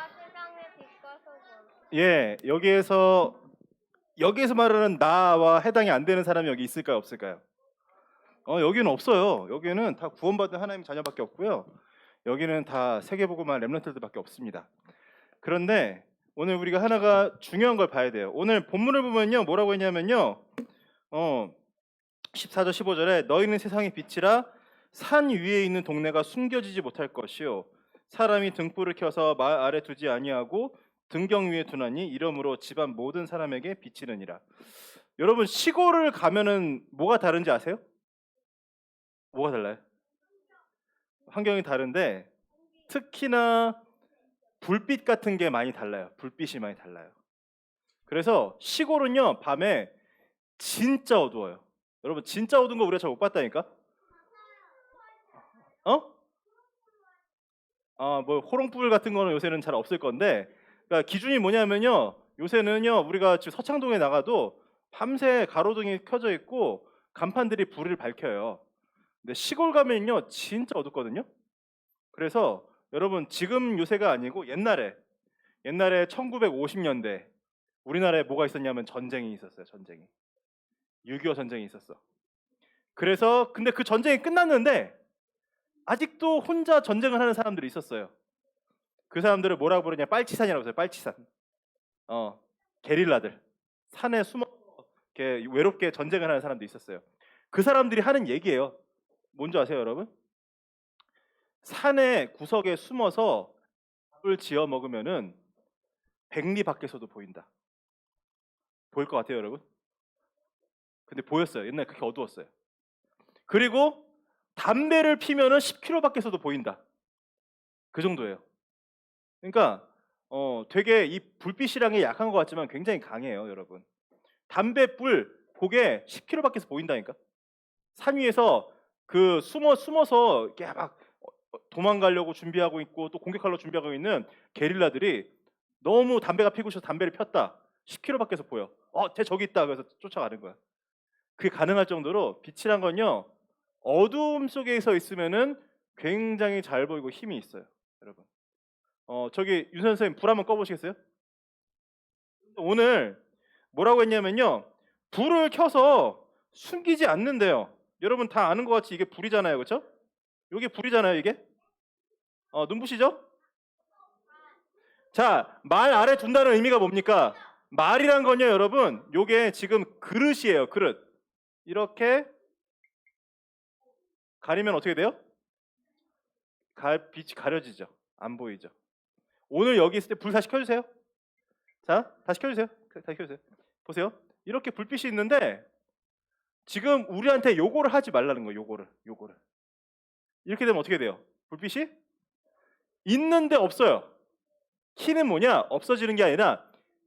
세상의 빛과 소금. 예, 여기에서 말하는 나와 해당이 안 되는 사람이 여기 있을까요, 없을까요? 여기는 없어요. 여기는 다 구원받은 하나님 자녀밖에 없고요. 여기는 다 세계복음한 렘넌트들밖에 없습니다. 그런데 오늘 우리가 하나가 중요한 걸 봐야 돼요. 오늘 본문을 보면요, 뭐라고 했냐면요, 14절 15절에 너희는 세상의 빛이라 산 위에 있는 동네가 숨겨지지 못할 것이요 사람이 등불을 켜서 말 아래 두지 아니하고 등경 위에 두나니 이러므로 집안 모든 사람에게 비치느니라. 여러분, 시골을 가면은 뭐가 다른지 아세요? 뭐가 달라요? 환경이 다른데 특히나 불빛 같은 게 많이 달라요. 불빛이 많이 달라요. 그래서 시골은요, 밤에 진짜 어두워요. 여러분, 진짜 어두운 거 우리가 잘 못 봤다니까? 뭐 호롱불 같은 거는 요새는 잘 없을 건데, 그러니까 기준이 뭐냐면요, 요새는요, 우리가 지금 서창동에 나가도 밤새 가로등이 켜져 있고 간판들이 불을 밝혀요. 근데 시골 가면요, 진짜 어둡거든요. 그래서 여러분, 지금 요새가 아니고 옛날에 1950년대 우리나라에 뭐가 있었냐면 전쟁이 있었어요. 전쟁이 6.25 전쟁이 있었어. 그래서 근데 그 전쟁이 끝났는데 아직도 혼자 전쟁을 하는 사람들이 있었어요. 그 사람들을 뭐라고 부르냐, 빨치산이라고 해요. 빨치산. 게릴라들, 산에 숨어 이렇게 외롭게 전쟁을 하는 사람도 있었어요. 그 사람들이 하는 얘기예요. 뭔지 아세요, 여러분? 산의 구석에 숨어서 밥을 지어 먹으면은 백리 밖에서도 보인다. 보일 것 같아요, 여러분? 근데 보였어요. 옛날에 그렇게 어두웠어요. 그리고 담배를 피면은 10km 밖에서도 보인다. 그 정도예요. 그러니까 되게 이 불빛이란 게 약한 것 같지만 굉장히 강해요, 여러분. 담배불 그게 10km 밖에서 보인다니까. 산 위에서 그 숨어서 이렇게 막 도망가려고 준비하고 있고 또 공격하려고 준비하고 있는 게릴라들이 너무 담배가 피고 싶어서 담배를 폈다. 10km 밖에서 보여. 쟤 저기 있다. 그래서 쫓아가는 거야. 그게 가능할 정도로 빛이란 건요, 어두움 속에서 있으면은 굉장히 잘 보이고 힘이 있어요, 여러분. 저기 윤 선생님 불 한번 꺼보시겠어요? 오늘 뭐라고 했냐면요, 불을 켜서 숨기지 않는데요. 여러분 다 아는 것 같이 이게 불이잖아요, 그렇죠? 이게 불이잖아요, 이게. 눈부시죠? 자, 말 아래 둔다는 의미가 뭡니까? 말이란 건요, 여러분, 요게 지금 그릇이에요, 그릇. 이렇게 가리면 어떻게 돼요? 빛이 가려지죠. 안 보이죠. 오늘 여기 있을 때 불 다시 켜주세요. 자, 다시 켜주세요. 다시 켜주세요. 보세요. 이렇게 불빛이 있는데 지금 우리한테 요거를 하지 말라는 거예요. 요거를. 이렇게 되면 어떻게 돼요? 불빛이 있는데 없어요. 키는 뭐냐? 없어지는 게 아니라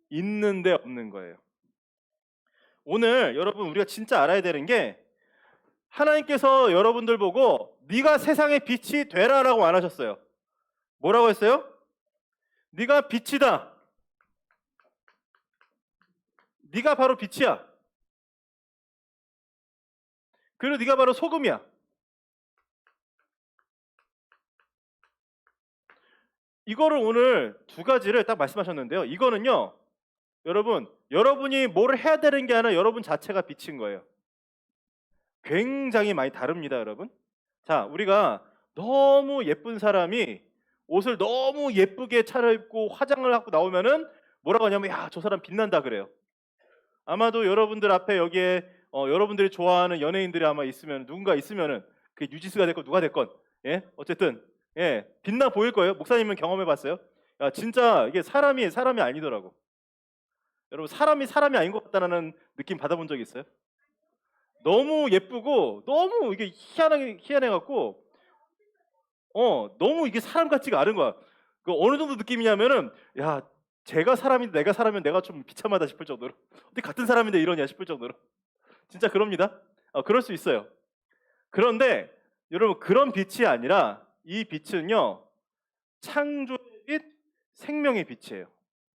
있는데 없는 거예요. 오늘 여러분 우리가 진짜 알아야 되는 게, 하나님께서 여러분들 보고 네가 세상의 빛이 되라라고 안 하셨어요. 뭐라고 했어요? 네가 빛이다. 네가 바로 빛이야. 그리고 네가 바로 소금이야. 이거를 오늘 두 가지를 딱 말씀하셨는데요. 이거는요, 여러분이 뭘 해야 되는 게 아니라 여러분 자체가 빛인 거예요. 굉장히 많이 다릅니다, 여러분. 자, 우리가 너무 예쁜 사람이 옷을 너무 예쁘게 차려입고 화장을 하고 나오면은 뭐라고 하냐면, 야, 저 사람 빛난다 그래요. 아마도 여러분들 앞에 여기에 여러분들이 좋아하는 연예인들이 아마 있으면, 누군가 있으면은, 그게 뉴지스가 됐건 누가 됐건, 예, 어쨌든 빛나 보일 거예요. 목사님은 경험해봤어요? 야, 진짜 이게 사람이 아니더라고. 여러분, 사람이 아닌 것 같다는 느낌 받아본 적 있어요? 너무 예쁘고 너무 이게 희한해갖고 너무 이게 사람 같지가 않은 거야. 그 어느 정도 느낌이냐면은, 야, 제가 사람인데 내가 사람이면 내가 좀 비참하다 싶을 정도로, 어떻게 같은 사람인데 이러냐 싶을 정도로 진짜 그럽니다. 그럴 수 있어요. 그런데 여러분, 그런 빛이 아니라 이 빛은요, 창조의 빛, 생명의 빛이에요.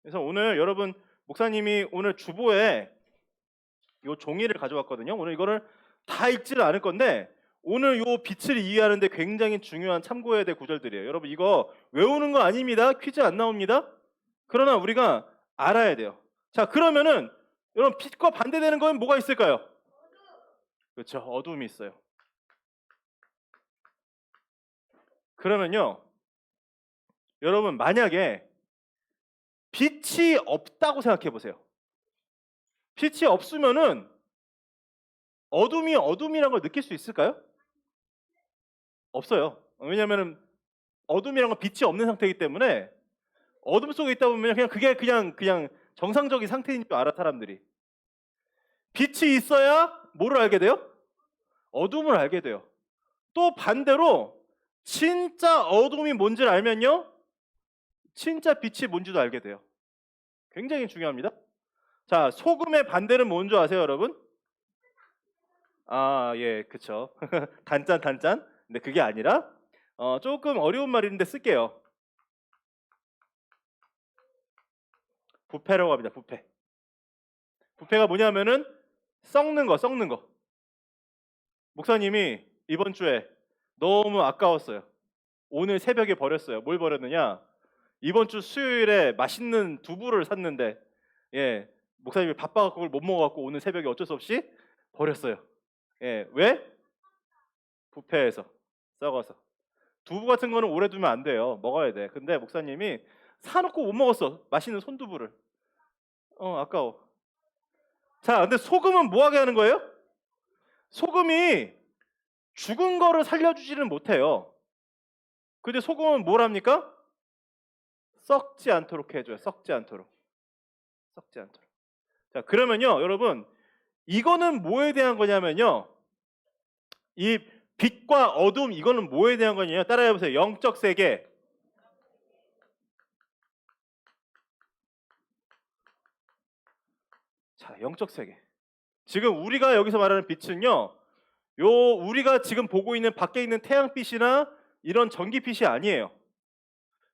그래서 오늘 여러분, 목사님이 오늘 주보에 요 종이를 가져왔거든요. 오늘 이거를 다 읽지는 않을 건데 오늘 요 빛을 이해하는데 굉장히 중요한 참고해야 될 구절들이에요. 여러분, 이거 외우는 거 아닙니다. 퀴즈 안 나옵니다. 그러나 우리가 알아야 돼요. 자, 그러면은 여러분 빛과 반대되는 건 뭐가 있을까요? 그렇죠. 어둠이 있어요. 그러면요. 여러분 만약에 빛이 없다고 생각해 보세요. 빛이 없으면은 어둠이 어둠이라는 걸 느낄 수 있을까요? 없어요. 왜냐면은 어둠이란 건 빛이 없는 상태이기 때문에 어둠 속에 있다 보면 그냥 그게 그냥 정상적인 상태인 줄 알아 사람들이. 빛이 있어야 뭐를 알게 돼요? 어둠을 알게 돼요. 또 반대로 진짜 어둠이 뭔지를 알면요. 진짜 빛이 뭔지도 알게 돼요. 굉장히 중요합니다. 자, 소금의 반대는 뭔지 아세요, 여러분? 아, 예, 그쵸. 단짠, 단짠. 근데 그게 아니라 조금 어려운 말인데 쓸게요. 부패라고 합니다. 부패. 부패가 뭐냐면은 썩는 거. 목사님이 이번 주에 너무 아까웠어요. 오늘 새벽에 버렸어요. 뭘 버렸느냐? 이번 주 수요일에 맛있는 두부를 샀는데, 예, 목사님이 바빠갖고 그걸 못 먹어갖고 오늘 새벽에 어쩔 수 없이 버렸어요. 예, 왜? 부패해서 썩어서. 두부 같은 거는 오래 두면 안 돼요. 먹어야 돼. 근데 목사님이 사놓고 못 먹었어. 맛있는 손두부를. 아까워. 자, 근데 소금은 뭐 하게 하는 거예요? 소금이 죽은 거를 살려주지는 못해요. 근데 소금은 뭘 합니까? 썩지 않도록 해줘요. 썩지 않도록. 자, 그러면요, 여러분, 이거는 뭐에 대한 거냐면요. 이 빛과 어둠, 이거는 뭐에 대한 거냐면, 따라해보세요. 영적 세계. 자, 영적 세계. 지금 우리가 여기서 말하는 빛은요, 우리가 지금 보고 있는 밖에 있는 태양빛이나 이런 전기빛이 아니에요.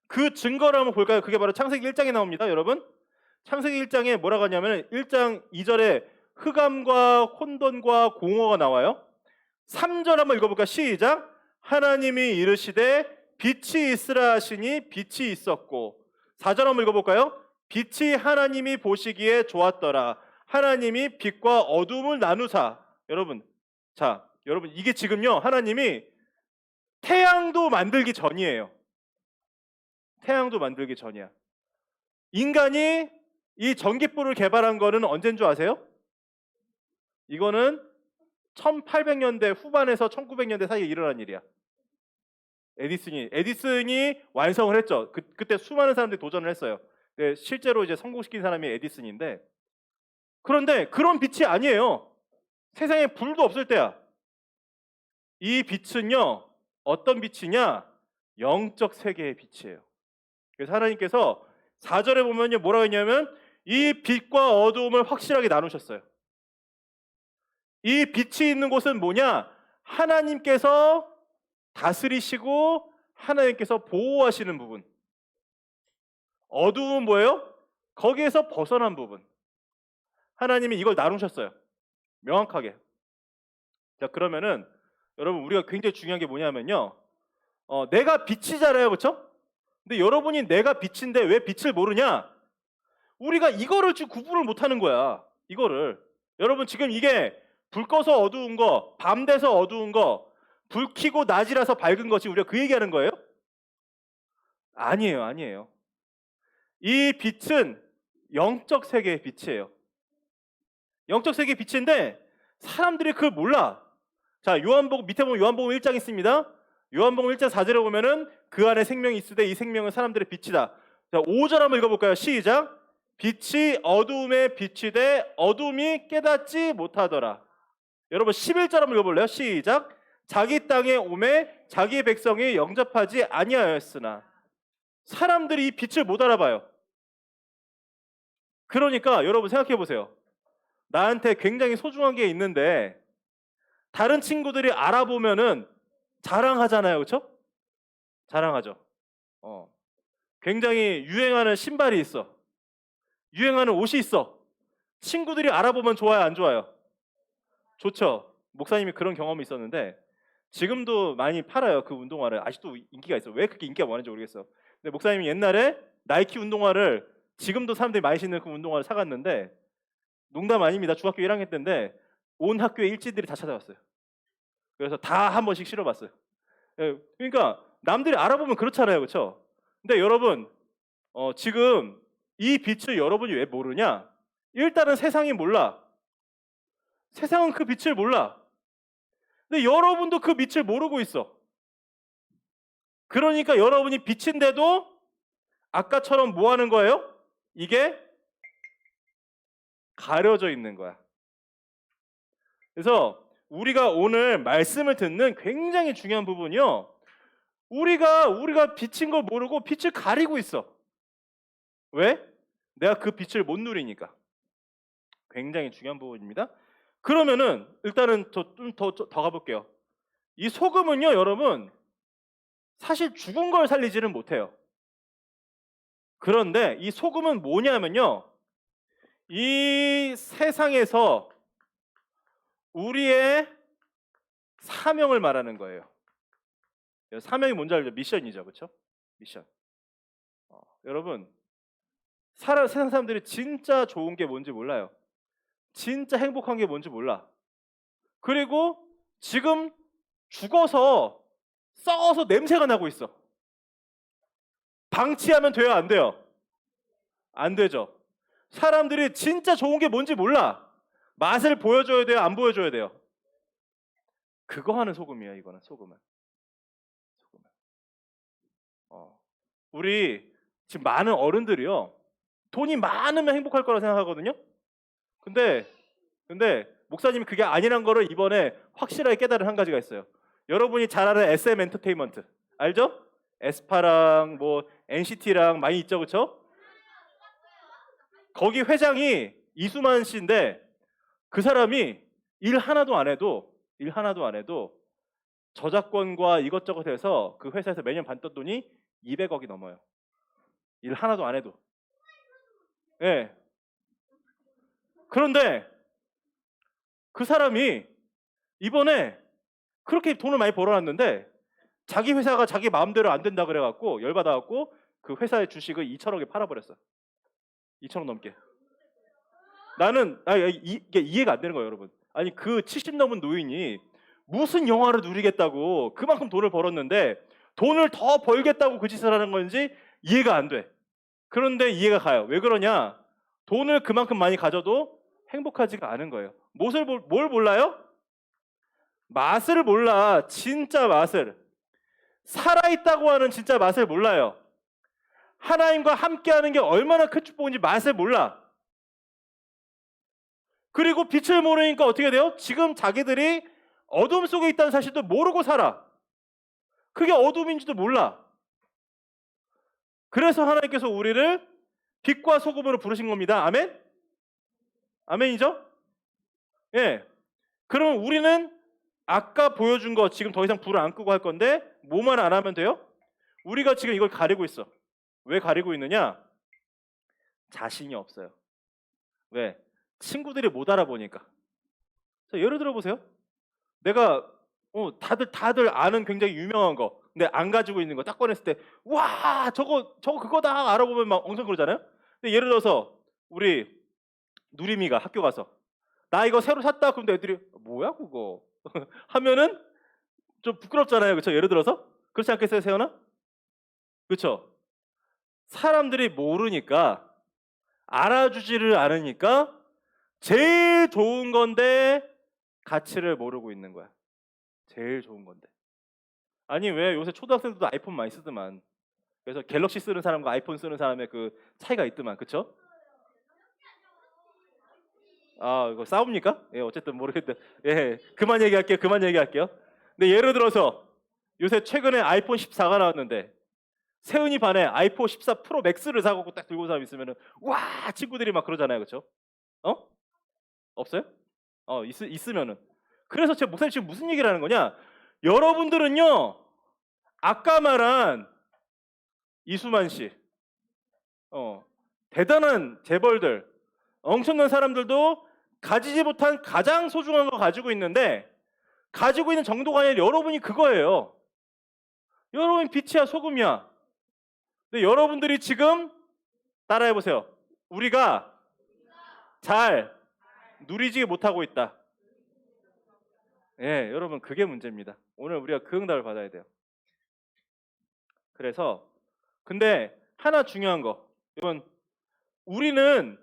그 증거를 한번 볼까요? 그게 바로 창세기 1장에 나옵니다, 여러분. 창세기 1장에 뭐라고 하냐면 1장 2절에 흑암과 혼돈과 공허가 나와요. 3절 한번 읽어볼까요? 시작. 하나님이 이르시되 빛이 있으라 하시니 빛이 있었고. 4절 한번 읽어볼까요? 빛이 하나님이 보시기에 좋았더라. 하나님이 빛과 어둠을 나누사. 여러분, 자, 여러분 이게 지금요 하나님이 태양도 만들기 전이에요. 태양도 만들기 전이야. 인간이 이 전기불을 개발한 거는 언제인 줄 아세요? 이거는 1800년대 후반에서 1900년대 사이에 일어난 일이야. 에디슨이 완성을 했죠. 그때 수많은 사람들이 도전을 했어요. 근데 실제로 이제 성공시킨 사람이 에디슨인데, 그런데 그런 빛이 아니에요. 세상에 불도 없을 때야. 이 빛은요 어떤 빛이냐? 영적 세계의 빛이에요. 그래서 하나님께서 4절에 보면요 뭐라고 했냐면 이 빛과 어두움을 확실하게 나누셨어요. 이 빛이 있는 곳은 뭐냐? 하나님께서 다스리시고 하나님께서 보호하시는 부분. 어두움은 뭐예요? 거기에서 벗어난 부분. 하나님이 이걸 나누셨어요. 명확하게. 자, 그러면은 여러분 우리가 굉장히 중요한 게 뭐냐면요. 내가 빛이잖아요. 그렇죠? 근데 여러분이 내가 빛인데 왜 빛을 모르냐? 우리가 이거를 지금 구분을 못하는 거야. 이거를. 여러분 지금 이게 불 꺼서 어두운 거, 밤 돼서 어두운 거, 불 켜고 낮이라서 밝은 것이 우리가 그 얘기하는 거예요? 아니에요. 이 빛은 영적 세계의 빛이에요. 영적 세계의 빛인데 사람들이 그걸 몰라. 자, 요한복음 밑에 보면 요한복음 1장 있습니다. 요한복음 1장 4절에 보면은 그 안에 생명이 있으되 이 생명은 사람들의 빛이다. 자, 5절 한번 읽어볼까요? 시작. 빛이 어두움에 빛이 돼 어둠이 깨닫지 못하더라. 여러분 11절 한번 읽어볼래요? 시작. 자기 땅에 오매 자기 백성이 영접하지 아니하였으나. 사람들이 이 빛을 못 알아봐요. 그러니까 여러분 생각해 보세요. 나한테 굉장히 소중한 게 있는데 다른 친구들이 알아보면은 자랑하잖아요. 그렇죠? 자랑하죠. 굉장히 유행하는 신발이 있어. 유행하는 옷이 있어. 친구들이 알아보면 좋아요, 안 좋아요? 좋죠. 목사님이 그런 경험이 있었는데 지금도 많이 팔아요. 그 운동화를. 아직도 인기가 있어. 왜 그렇게 인기가 많은지 모르겠어. 근데 목사님이 옛날에 나이키 운동화를 지금도 사람들이 많이 신는 그 운동화를 사갔는데 농담 아닙니다. 중학교 1학년 때인데 온 학교의 일진들이 다 찾아왔어요. 그래서 다 한 번씩 신어봤어요. 예, 그러니까 남들이 알아보면 그렇잖아요, 그렇죠? 근데 여러분 지금 이 빛을 여러분이 왜 모르냐? 일단은 세상이 몰라. 세상은 그 빛을 몰라. 근데 여러분도 그 빛을 모르고 있어. 그러니까 여러분이 빛인데도 아까처럼 뭐 하는 거예요? 이게 가려져 있는 거야. 그래서 우리가 오늘 말씀을 듣는 굉장히 중요한 부분이요. 우리가 빛인 걸 모르고 빛을 가리고 있어. 왜? 내가 그 빛을 못 누리니까. 굉장히 중요한 부분입니다. 그러면은 일단은 좀 더 가볼게요. 이 소금은요, 여러분, 사실 죽은 걸 살리지는 못해요. 그런데 이 소금은 뭐냐면요, 이 세상에서 우리의 사명을 말하는 거예요. 사명이 뭔지 알죠? 미션이죠, 그렇죠? 미션. 여러분, 세상 사람들이 진짜 좋은 게 뭔지 몰라요. 진짜 행복한 게 뭔지 몰라. 그리고 지금 죽어서 썩어서 냄새가 나고 있어. 방치하면 돼요, 안 돼요? 안 되죠. 사람들이 진짜 좋은 게 뭔지 몰라. 맛을 보여줘야 돼요, 안 보여줘야 돼요? 그거 하는 소금이에요, 이거는. 소금은. 우리 지금 많은 어른들이요, 돈이 많으면 행복할 거라 생각하거든요. 근데 목사님이 그게 아니란 거를 이번에 확실하게 깨달은 한 가지가 있어요. 여러분이 잘 아는 SM 엔터테인먼트 알죠? 에스파랑 뭐 NCT랑 많이 있죠, 그렇죠? 거기 회장이 이수만 씨인데 그 사람이 일 하나도 안 해도 저작권과 이것저것 해서 그 회사에서 매년 받던 돈이 200억이 넘어요. 일 하나도 안 해도. 예. 네. 그런데 그 사람이 이번에 그렇게 돈을 많이 벌어놨는데 자기 회사가 자기 마음대로 안 된다 그래갖고 열받아갖고 그 회사의 주식을 2천억에 팔아버렸어. 2천억 넘게. 나는 이게 이해가 안 되는 거예요, 여러분. 아니 그 70 넘은 노인이 무슨 영화를 누리겠다고 그만큼 돈을 벌었는데 돈을 더 벌겠다고 그 짓을 하는 건지 이해가 안 돼. 그런데 이해가 가요. 왜 그러냐? 돈을 그만큼 많이 가져도 행복하지가 않은 거예요. 뭘 몰라요? 맛을 몰라. 진짜 맛을. 살아있다고 하는 진짜 맛을 몰라요. 하나님과 함께하는 게 얼마나 큰 축복인지 맛을 몰라. 그리고 빛을 모르니까 어떻게 돼요? 지금 자기들이 어둠 속에 있다는 사실도 모르고 살아. 그게 어둠인지도 몰라. 그래서 하나님께서 우리를 빛과 소금으로 부르신 겁니다. 아멘? 아멘이죠? 예. 그럼 우리는 아까 보여준 거 지금 더 이상 불을 안 끄고 할 건데 뭐만 안 하면 돼요? 우리가 지금 이걸 가리고 있어. 왜 가리고 있느냐? 자신이 없어요. 왜? 친구들이 못 알아보니까. 자, 예를 들어 보세요. 내가 다들 아는 굉장히 유명한 거, 근데 안 가지고 있는 거 딱 꺼냈을 때, 와, 저거 그거다 알아보면 막 엄청 그러잖아요. 근데 예를 들어서 우리 누리미가 학교 가서 나 이거 새로 샀다. 그럼 애들이 뭐야 그거 하면은 좀 부끄럽잖아요, 그렇죠? 예를 들어서 그렇지 않겠어요, 세연아? 그렇죠? 사람들이 모르니까, 알아주지를 않으니까 제일 좋은 건데 가치를 모르고 있는 거야. 제일 좋은 건데. 아니 왜 요새 초등학생들도 아이폰 많이 쓰더만. 그래서 갤럭시 쓰는 사람과 아이폰 쓰는 사람의 그 차이가 있더만, 그쵸? 아 이거 싸웁니까? 예, 어쨌든 모르겠는데, 예, 그만 얘기할게요. 근데 예를 들어서 요새 최근에 아이폰 14가 나왔는데 세은이 반에 아이폰 14 프로 맥스를 사고 딱 들고 온 사람 있으면은 와 친구들이 막 그러잖아요, 그렇죠? 없어요? 있으면은. 그래서 제 목사님 지금 무슨 얘기를 하는 거냐? 여러분들은요, 아까 말한 이수만 씨, 대단한 재벌들, 엄청난 사람들도 가지지 못한 가장 소중한 거 가지고 있는데, 가지고 있는 정도가 아니라 여러분이 그거예요. 여러분이 빛이야 소금이야. 근데 여러분들이 지금 따라해 보세요. 우리가 잘 누리지 못하고 있다. 예, 여러분 그게 문제입니다. 오늘 우리가 그 응답을 받아야 돼요. 그래서 근데 하나 중요한 거, 여러분 우리는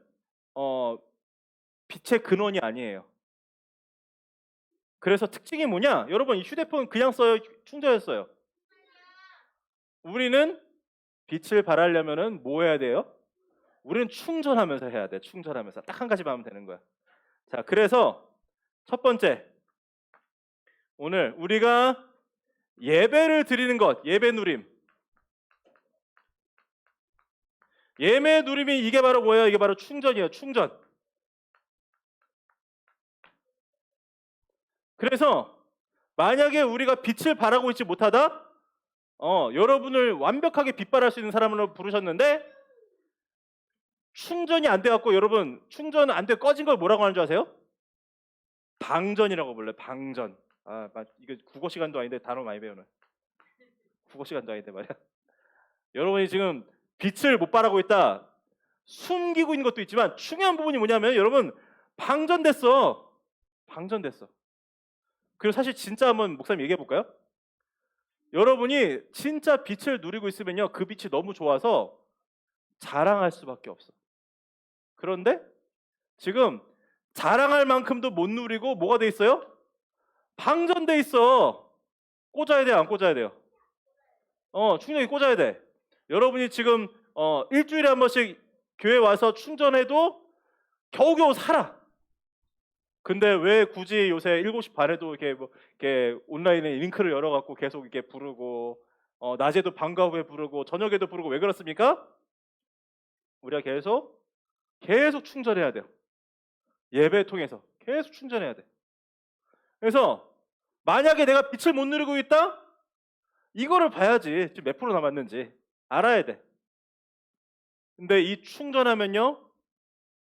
빛의 근원이 아니에요. 그래서 특징이 뭐냐? 여러분 이 휴대폰 그냥 써요? 충전했어요? 우리는 빛을 발하려면은 뭐 해야 돼요? 우리는 충전하면서 해야 돼. 충전하면서 딱 한 가지만 하면 되는 거야. 자, 그래서 첫 번째, 오늘 우리가 예배를 드리는 것, 예배 누림. 예배 누림이 이게 바로 뭐예요? 이게 바로 충전이에요. 충전. 그래서 만약에 우리가 빛을 발하고 있지 못하다, 여러분을 완벽하게 빛발할 수 있는 사람으로 부르셨는데 충전이 안 돼갖고 여러분 충전 안 돼 꺼진 걸 뭐라고 하는 줄 아세요? 방전이라고 불러요. 방전. 아, 이거 국어 시간도 아닌데 단어 많이 배우네. 국어 시간도 아닌데 말이야. 여러분이 지금 빛을 못 발하고 있다. 숨기고 있는 것도 있지만 중요한 부분이 뭐냐면 여러분 방전됐어. 방전됐어. 그리고 사실 진짜 한번 목사님 얘기해 볼까요? 여러분이 진짜 빛을 누리고 있으면요, 그 빛이 너무 좋아서 자랑할 수밖에 없어. 그런데 지금 자랑할 만큼도 못 누리고 뭐가 돼 있어요? 방전돼 있어. 꽂아야 돼요, 안 꽂아야 돼요? 충전기 꽂아야 돼. 여러분이 지금 일주일에 한 번씩 교회 와서 충전해도 겨우겨우 살아. 근데 왜 굳이 요새 7시 반에도 이렇게 온라인에 링크를 열어갖고 계속 이렇게 부르고, 낮에도 방과 후에 부르고, 저녁에도 부르고, 왜 그렇습니까? 우리가 계속 충전해야 돼요. 예배 통해서 계속 충전해야 돼. 그래서 만약에 내가 빛을 못 누리고 있다? 이거를 봐야지. 지금 몇 프로 남았는지 알아야 돼. 근데 이 충전하면요,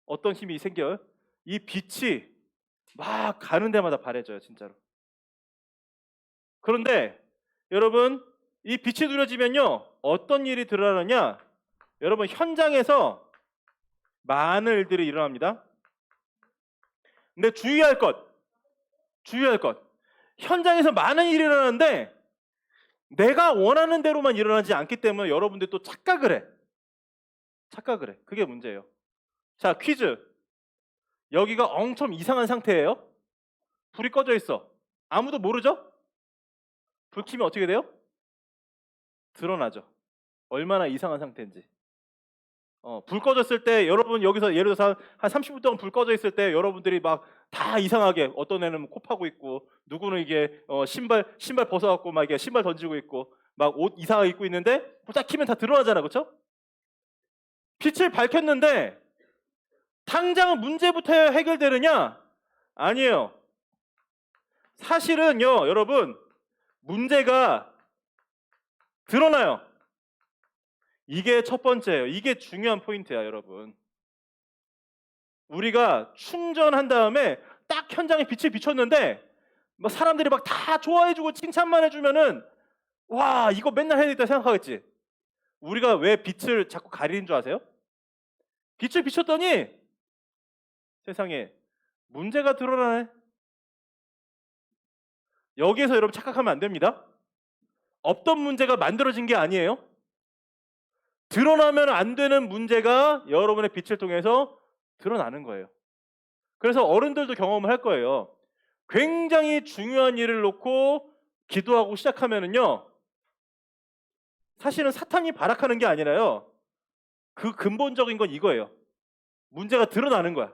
어떤 힘이 생겨요? 이 빛이 막 가는 데마다 바래져요, 진짜로. 그런데 여러분, 이 빛이 누려지면요, 어떤 일이 드러나느냐? 여러분, 현장에서 많은 일들이 일어납니다. 근데 주의할 것, 현장에서 많은 일이 일어나는데 내가 원하는 대로만 일어나지 않기 때문에 여러분들이 또 착각을 해. 그게 문제예요. 자, 퀴즈. 여기가 엄청 이상한 상태예요. 불이 꺼져 있어. 아무도 모르죠? 불 켜면 어떻게 돼요? 드러나죠. 얼마나 이상한 상태인지. 불 꺼졌을 때 여러분 여기서 예를 들어서 한 30분 동안 불 꺼져 있을 때 여러분들이 막 다 이상하게, 어떤 애는 코 파고 있고, 누구는 이게 신발 벗어갖고 막 이게 신발 던지고 있고, 막 옷 이상하게 입고 있는데 불 딱 켜면 다 드러나잖아, 그렇죠? 빛을 밝혔는데 당장 문제부터 해결되느냐? 아니에요. 사실은요, 여러분, 문제가 드러나요. 이게 첫 번째예요. 이게 중요한 포인트야, 여러분. 우리가 충전한 다음에 딱 현장에 빛을 비췄는데 막 사람들이 막 다 좋아해주고 칭찬만 해주면은 와, 이거 맨날 해야 되겠다 생각하겠지. 우리가 왜 빛을 자꾸 가리는 줄 아세요? 빛을 비췄더니 세상에 문제가 드러나네. 여기에서 여러분 착각하면 안 됩니다. 없던 문제가 만들어진 게 아니에요. 드러나면 안 되는 문제가 여러분의 빛을 통해서 드러나는 거예요. 그래서 어른들도 경험을 할 거예요. 굉장히 중요한 일을 놓고 기도하고 시작하면은요, 사실은 사탄이 발악하는 게 아니라요, 그 근본적인 건 이거예요. 문제가 드러나는 거야.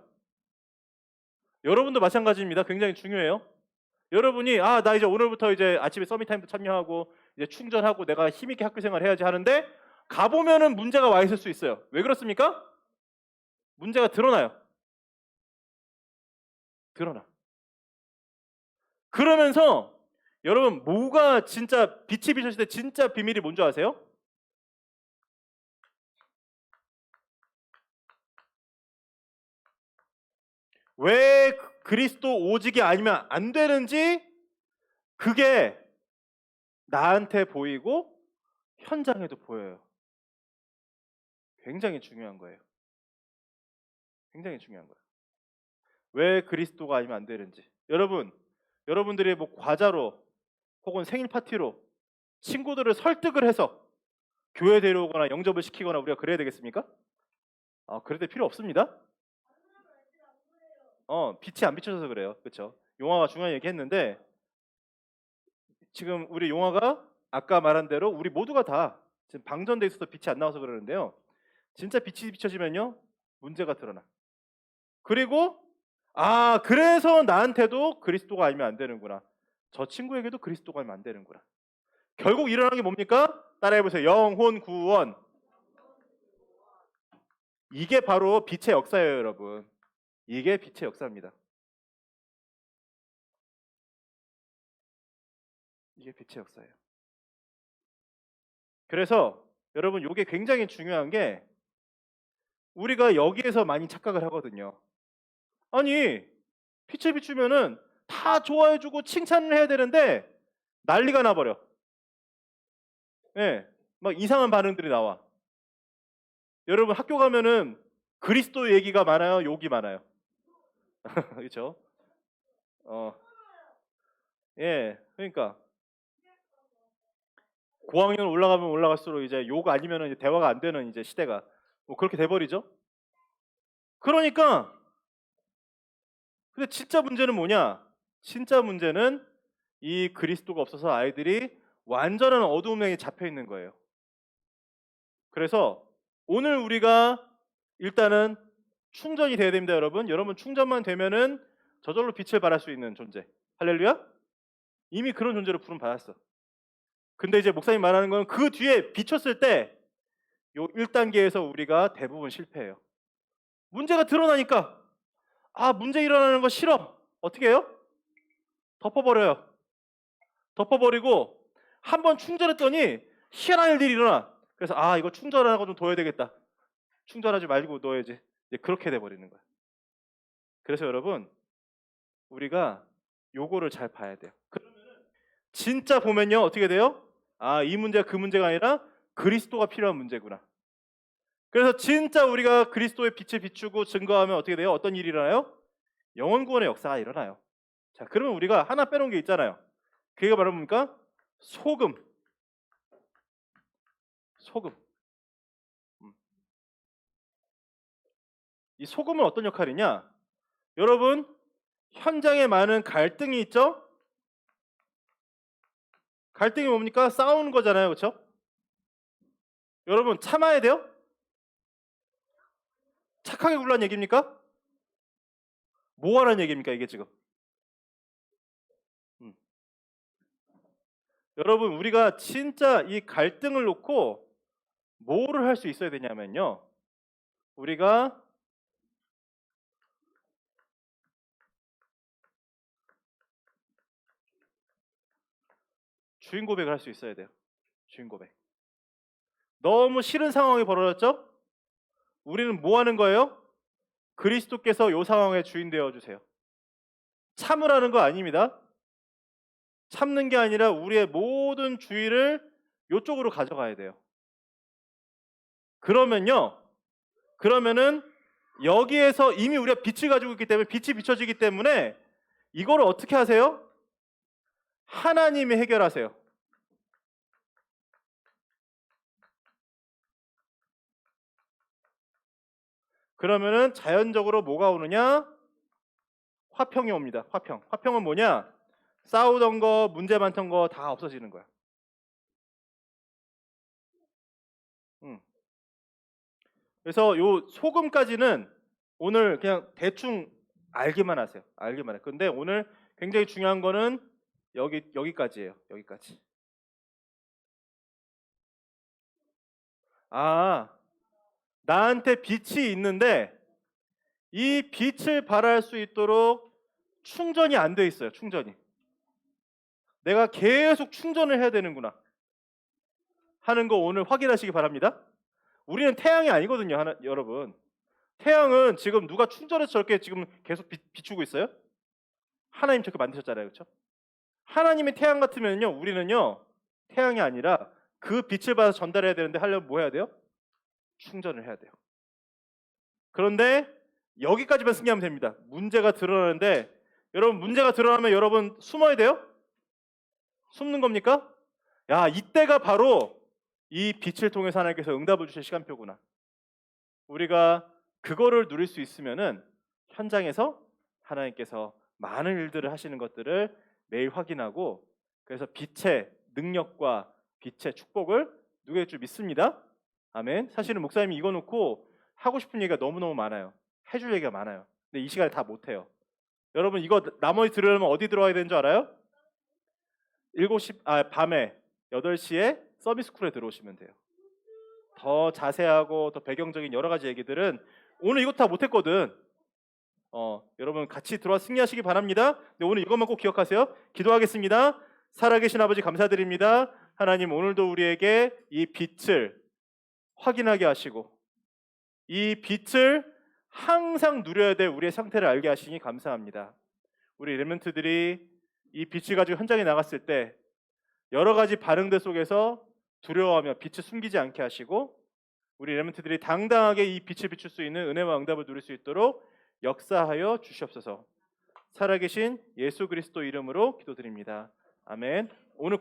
여러분도 마찬가지입니다. 굉장히 중요해요. 여러분이 나 이제 오늘부터 이제 아침에 서밋타임도 참여하고 이제 충전하고 내가 힘있게 학교 생활 해야지 하는데 가보면은 문제가 와 있을 수 있어요. 왜 그렇습니까? 문제가 드러나요. 드러나. 그러면서 여러분, 뭐가 진짜 빛이 비쳤을 때 진짜 비밀이 뭔지 아세요? 왜 그리스도 오직이 아니면 안 되는지 그게 나한테 보이고 현장에도 보여요. 굉장히 중요한 거예요. 굉장히 중요한 거예요. 왜 그리스도가 아니면 안 되는지. 여러분들이 뭐 과자로 혹은 생일 파티로 친구들을 설득을 해서 교회 데려오거나 영접을 시키거나 우리가 그래야 되겠습니까? 그럴 때 필요 없습니다. 빛이 안 비춰져서 그래요. 그렇죠? 용화가 중요한 얘기 했는데 지금 우리 용화가 아까 말한 대로 우리 모두가 다 지금 방전돼 있어서 빛이 안 나와서 그러는데요. 진짜 빛이 비춰지면요. 문제가 드러나. 그리고 그래서 나한테도 그리스도가 아니면 안 되는구나. 저 친구에게도 그리스도가 아니면 안 되는구나. 결국 일어나는 게 뭡니까? 따라해 보세요. 영혼 구원. 이게 바로 빛의 역사예요, 여러분. 이게 빛의 역사입니다. 이게 빛의 역사예요. 그래서 여러분 이게 굉장히 중요한 게 우리가 여기에서 많이 착각을 하거든요. 아니 빛을 비추면은 다 좋아해주고 칭찬을 해야 되는데 난리가 나버려. 예, 막 이상한 반응들이 나와. 여러분 학교 가면은 그리스도 얘기가 많아요, 욕이 많아요. 그렇죠? 예, 그러니까 고학년 올라가면 올라갈수록 이제 욕 아니면은 이제 대화가 안 되는 이제 시대가 뭐 그렇게 돼버리죠. 그러니까 근데 진짜 문제는 뭐냐? 진짜 문제는 이 그리스도가 없어서 아이들이 완전한 어두움에 잡혀 있는 거예요. 그래서 오늘 우리가 일단은 충전이 돼야 됩니다, 여러분. 여러분 충전만 되면은 저절로 빛을 발할 수 있는 존재. 할렐루야? 이미 그런 존재로 부름 받았어. 근데 이제 목사님 말하는 건 그 뒤에 비췄을 때 요 1단계에서 우리가 대부분 실패해요. 문제가 드러나니까 문제 일어나는 거 싫어. 어떻게 해요? 덮어버려요. 덮어버리고 한번 충전했더니 희한한 일들이 일어나. 그래서 이거 충전하고 좀 둬야 되겠다. 충전하지 말고 둬야지. 이제 그렇게 돼버리는 거야. 그래서 여러분 우리가 요거를 잘 봐야 돼요. 진짜 보면요 어떻게 돼요? 이 문제가 그 문제가 아니라 그리스도가 필요한 문제구나. 그래서 진짜 우리가 그리스도의 빛을 비추고 증거하면 어떻게 돼요? 어떤 일이 일어나요? 영혼 구원의 역사가 일어나요. 자, 그러면 우리가 하나 빼놓은 게 있잖아요. 그게 바로 뭡니까? 소금. 소금. 이 소금은 어떤 역할이냐? 여러분, 현장에 많은 갈등이 있죠? 갈등이 뭡니까? 싸우는 거잖아요. 그렇죠? 여러분, 참아야 돼요? 착하게 굴란 얘기입니까? 뭐 하라는 얘기입니까? 이게 지금. 여러분, 우리가 진짜 이 갈등을 놓고 뭐를 할 수 있어야 되냐면요. 우리가 주인 고백을 할 수 있어야 돼요. 주인 고백. 너무 싫은 상황이 벌어졌죠? 우리는 뭐 하는 거예요? 그리스도께서 이 상황의 주인 되어 주세요. 참으라는 거 아닙니다. 참는 게 아니라 우리의 모든 주의를 이쪽으로 가져가야 돼요. 그러면은 여기에서 이미 우리가 빛을 가지고 있기 때문에 빛이 비춰지기 때문에 이거를 어떻게 하세요? 하나님이 해결하세요. 그러면은 자연적으로 뭐가 오느냐? 화평이 옵니다. 화평. 화평은 뭐냐? 싸우던 거, 문제 많던 거 다 없어지는 거야. 그래서 요 소금까지는 오늘 그냥 대충 알기만 하세요. 알기만 해. 근데 오늘 굉장히 중요한 거는 여기까지예요. 여기까지. 나한테 빛이 있는데 이 빛을 발할 수 있도록 충전이 안 돼 있어요. 충전이. 내가 계속 충전을 해야 되는구나 하는 거 오늘 확인하시기 바랍니다. 우리는 태양이 아니거든요, 여러분. 태양은 지금 누가 충전해서 저렇게 지금 계속 비추고 있어요? 하나님 저렇게 만드셨잖아요, 그렇죠? 하나님의 태양 같으면요, 우리는요 태양이 아니라 그 빛을 받아서 전달해야 되는데 하려면 뭐 해야 돼요? 충전을 해야 돼요. 그런데 여기까지만 승리하면 됩니다. 문제가 드러나는데 여러분 문제가 드러나면 여러분 숨어야 돼요? 숨는 겁니까? 야, 이때가 바로 이 빛을 통해서 하나님께서 응답을 주실 시간표구나. 우리가 그거를 누릴 수 있으면은 현장에서 하나님께서 많은 일들을 하시는 것들을 매일 확인하고 그래서 빛의 능력과 빛의 축복을 누릴 줄 믿습니다. 아멘. 사실은 목사님이 이거 놓고 하고 싶은 얘기가 너무너무 많아요. 해줄 얘기가 많아요. 근데 이 시간에 다 못해요. 여러분 이거 나머지 들으려면 어디 들어와야 되는 줄 알아요? 밤에 8시에 서비스쿨에 들어오시면 돼요. 더 자세하고 더 배경적인 여러 가지 얘기들은 오늘 이거 다 못했거든. 여러분 같이 들어와 승리하시기 바랍니다. 근데 오늘 이것만 꼭 기억하세요. 기도하겠습니다. 살아계신 아버지 감사드립니다. 하나님 오늘도 우리에게 이 빛을 확인하게 하시고 이 빛을 항상 누려야 될 우리의 상태를 알게 하시니 감사합니다. 우리 레멘트들이 이 빛을 가지고 현장에 나갔을 때 여러 가지 반응들 속에서 두려워하며 빛을 숨기지 않게 하시고 우리 레멘트들이 당당하게 이 빛을 비출 수 있는 은혜와 응답을 누릴 수 있도록 역사하여 주시옵소서. 살아계신 예수 그리스도 이름으로 기도드립니다. 아멘. 오늘